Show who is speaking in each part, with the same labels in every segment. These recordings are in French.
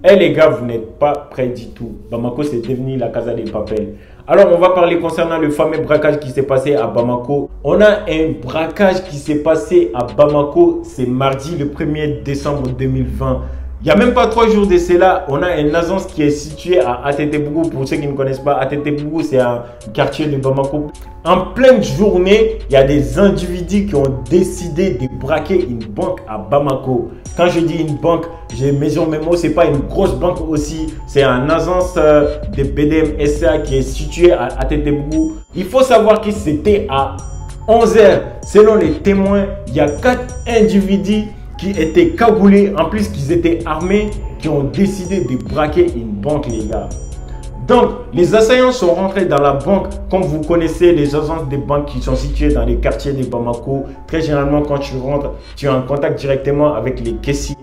Speaker 1: Eh les gars, vous n'êtes pas prêts du tout. Bamako, c'est devenu la Casa des Papel. Alors, on va parler concernant le fameux braquage qui s'est passé à Bamako. On a un braquage qui s'est passé à Bamako, c'est mardi le 1er décembre 2020. Il n'y a même pas 3 jours de cela, on a une agence qui est située à Atetebougou. Pour ceux qui ne connaissent pas, Atetebougou, c'est un quartier de Bamako. En pleine journée, il y a des individus qui ont décidé de braquer une banque à Bamako. Quand je dis une banque, je mesure mes mots, ce n'est pas une grosse banque aussi. C'est une agence de BDM SA qui est située à Atetebougou. Il faut savoir que c'était à 11 h. Selon les témoins, il y a 4 individus qui étaient cagoulés, en plus qu'ils étaient armés, qui ont décidé de braquer une banque, les gars. Donc, les assaillants sont rentrés dans la banque. Comme vous connaissez, les agences de banques qui sont situées dans les quartiers de Bamako, très généralement, quand tu rentres, tu as un contact directement avec les caissiers.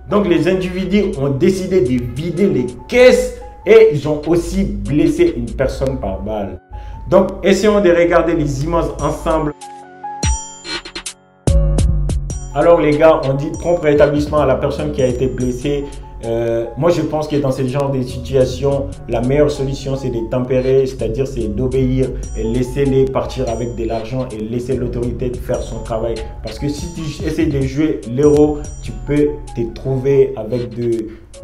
Speaker 1: Donc, les individus ont décidé de vider les caisses et ils ont aussi blessé une personne par balle. Donc, essayons de regarder les images ensemble. Alors les gars, on dit prompt rétablissement à la personne qui a été blessée. Moi je pense que dans ce genre de situation, la meilleure solution c'est de tempérer, c'est-à-dire c'est d'obéir et laisser-les partir avec de l'argent et laisser l'autorité faire son travail. Parce que si tu essaies de jouer l'héros, tu peux te trouver avec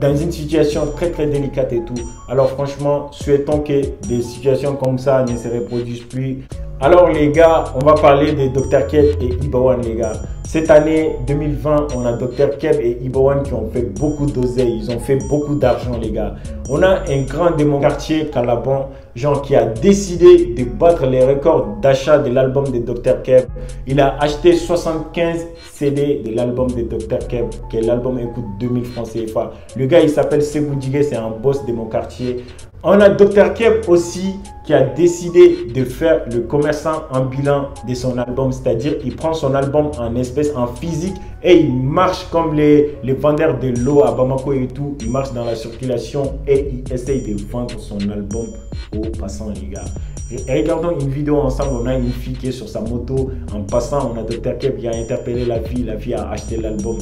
Speaker 1: dans une situation très délicate et tout. Alors franchement, souhaitons que des situations comme ça ne se reproduisent plus. Alors les gars, on va parler de Dr Keb et Ibawan les gars. Cette année 2020, on a Dr Keb et Ibawan qui ont fait beaucoup d'oseille, ils ont fait beaucoup d'argent les gars. On a un grand de mon quartier, Calaban, genre qui a décidé de battre les records d'achat de l'album de Dr Keb. Il a acheté 75 CD de l'album de Dr Keb, que l'album coûte 2000 francs CFA. Le gars il s'appelle Segou Digé, c'est un boss de mon quartier. On a Dr Keb aussi qui a décidé de faire le commerçant ambulant de son album, c'est-à-dire il prend son album en espèces, en physique et il marche comme les vendeurs de l'eau à Bamako et tout, il marche dans la circulation et il essaye de vendre son album aux passants les gars. Et regardons une vidéo ensemble, on a une fille qui est sur sa moto, en passant on a Dr Keb qui a interpellé la fille a acheté l'album.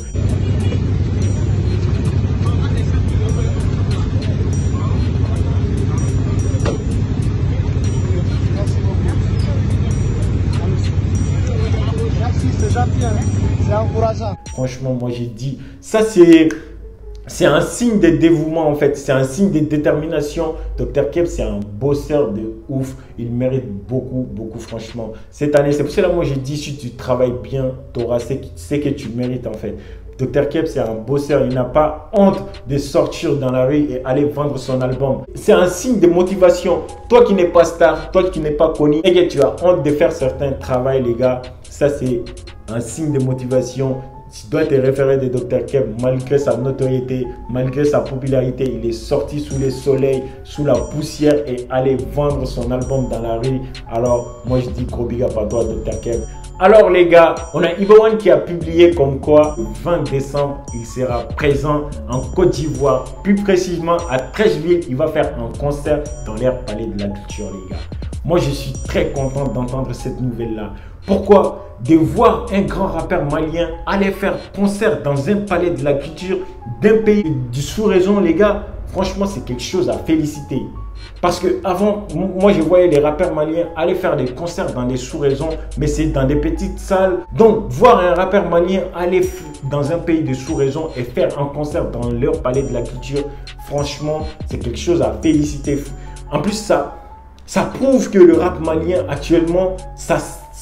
Speaker 2: C'est encourageant.
Speaker 1: Franchement, moi j'ai dit, ça c'est un signe de dévouement en fait, c'est un signe de détermination. Dr Keb c'est un bosseur de ouf, il mérite beaucoup franchement. Cette année, c'est pour cela moi j'ai dit, si tu travailles bien, tu auras ce que tu mérites en fait. Dr Keb c'est un bosseur, il n'a pas honte de sortir dans la rue et aller vendre son album. C'est un signe de motivation. Toi qui n'es pas star, toi qui n'es pas connu et que tu as honte de faire certains travaux les gars, ça c'est un signe de motivation. Tu dois te référer de Dr Keb malgré sa notoriété, malgré sa popularité. Il est sorti sous le soleil, sous la poussière et allait vendre son album dans la rue. Alors moi je dis gros big up à toi Dr Keb. Alors les gars, on a Ibawan qui a publié comme quoi le 20 décembre, il sera présent en Côte d'Ivoire, plus précisément à Treichville. Il va faire un concert dans l'air Palais de la Culture les gars. Moi je suis très content d'entendre cette nouvelle là. Pourquoi? De voir un grand rappeur malien aller faire concert dans un palais de la culture d'un pays du sous-région les gars, franchement c'est quelque chose à féliciter. Parce que avant, moi je voyais les rappeurs maliens aller faire des concerts dans des sous-régions, mais c'est dans des petites salles. Donc voir un rappeur malien aller dans un pays de sous-région et faire un concert dans leur palais de la culture, franchement c'est quelque chose à féliciter. En plus ça prouve que le rap malien actuellement, ça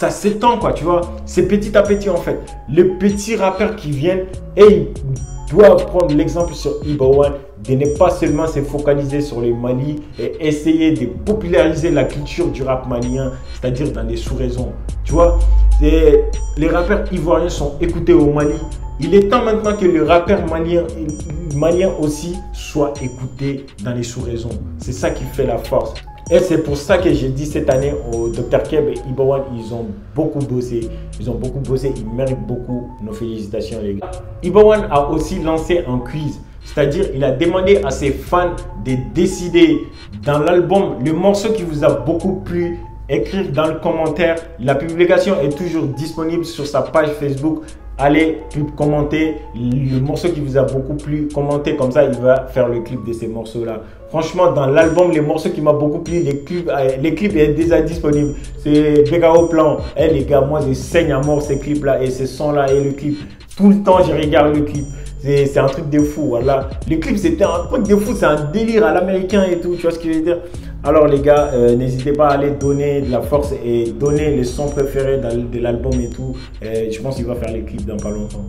Speaker 1: s'étend quoi, tu vois. C'est petit à petit en fait. Les petits rappeurs qui viennent et ils doivent prendre l'exemple sur Ibawan de ne pas seulement se focaliser sur le Mali et essayer de populariser la culture du rap malien, c'est-à-dire dans les sous-régions. Tu vois, les rappeurs ivoiriens sont écoutés au Mali. Il est temps maintenant que le rappeur malien aussi soit écouté dans les sous-régions. C'est ça qui fait la force. Et c'est pour ça que j'ai dit cette année au Dr Keb et Ibawan, ils ont beaucoup bossé. Ils méritent beaucoup nos félicitations les gars. Ibawan a aussi lancé un quiz. C'est-à-dire, il a demandé à ses fans de décider dans l'album le morceau qui vous a beaucoup plu. Écrire dans le commentaire. La publication est toujours disponible sur sa page Facebook. allez commenter le morceau qui vous a beaucoup plu, commentez, comme ça il va faire le clip de ces morceaux là. Franchement, dans l'album, les morceaux qui m'ont beaucoup plu, les clips est déjà disponibles. C'est BKO Plan. Eh les gars, moi je saigne à mort ces clips là et ces sons là et le clip. Tout le temps je regarde le clip. C'est un truc de fou, voilà. Le clip c'était un truc de fou, c'est un délire à l'américain et tout, tu vois ce que je veux dire. Alors les gars, n'hésitez pas à aller donner de la force et donner les sons préférés de l'album et tout. Je pense qu'il va faire les clips dans pas longtemps.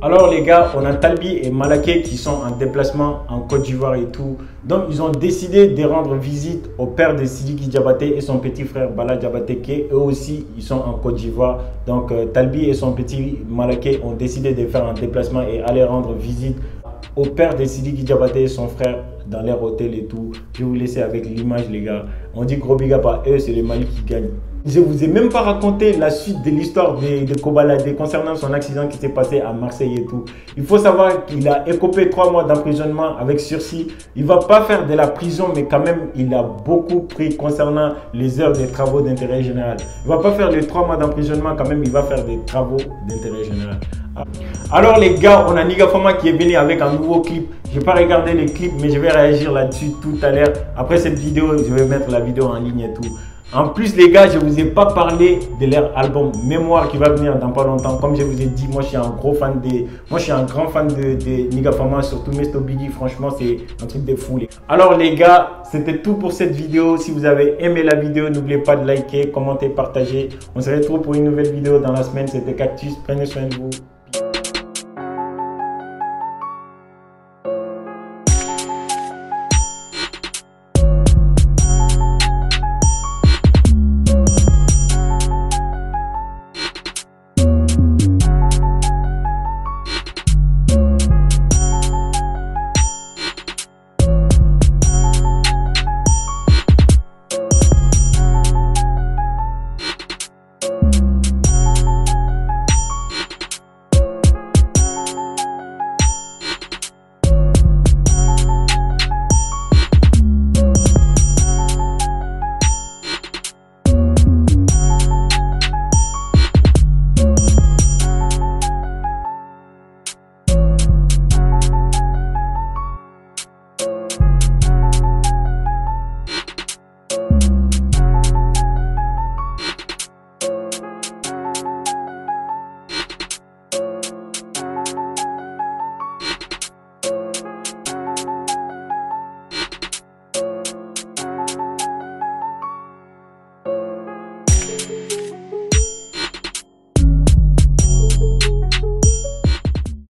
Speaker 1: Alors les gars, on a Talbi et Malaké qui sont en déplacement en Côte d'Ivoire et tout. Donc ils ont décidé de rendre visite au père de Sidiki Diabaté et son petit frère Bala Diabaté qui eux aussi ils sont en Côte d'Ivoire. Donc Talbi et son petit Malaké ont décidé de faire un déplacement et aller rendre visite au père de Sidiki Diabaté et son frère dans leur hôtel et tout. Je vais vous laisser avec l'image les gars. On dit gros big up à eux, c'est le Mali qui gagne. Je vous ai même pas raconté la suite de l'histoire de Kobalade concernant son accident qui s'est passé à Marseille et tout. Il faut savoir qu'il a écopé 3 mois d'emprisonnement avec sursis. Il va pas faire de la prison, mais quand même, il a beaucoup pris concernant les heures des travaux d'intérêt général. Il va pas faire les 3 mois d'emprisonnement, quand même, il va faire des travaux d'intérêt général. Alors les gars, on a Niga Fama qui est venu avec un nouveau clip. Je vais pas regarder les clips, mais je vais réagir là-dessus tout à l'heure. Après cette vidéo, je vais mettre la vidéo en ligne et tout. En plus les gars, je vous ai pas parlé de leur album Mémoire qui va venir dans pas longtemps. Comme je vous ai dit, moi je suis un gros fan moi je suis un grand fan de Niga Fama, surtout Mesto Biggie. Franchement, c'est un truc de fou. Alors les gars, c'était tout pour cette vidéo. Si vous avez aimé la vidéo, n'oubliez pas de liker, commenter, partager. On se retrouve pour une nouvelle vidéo dans la semaine. C'était Cactus. Prenez soin de vous.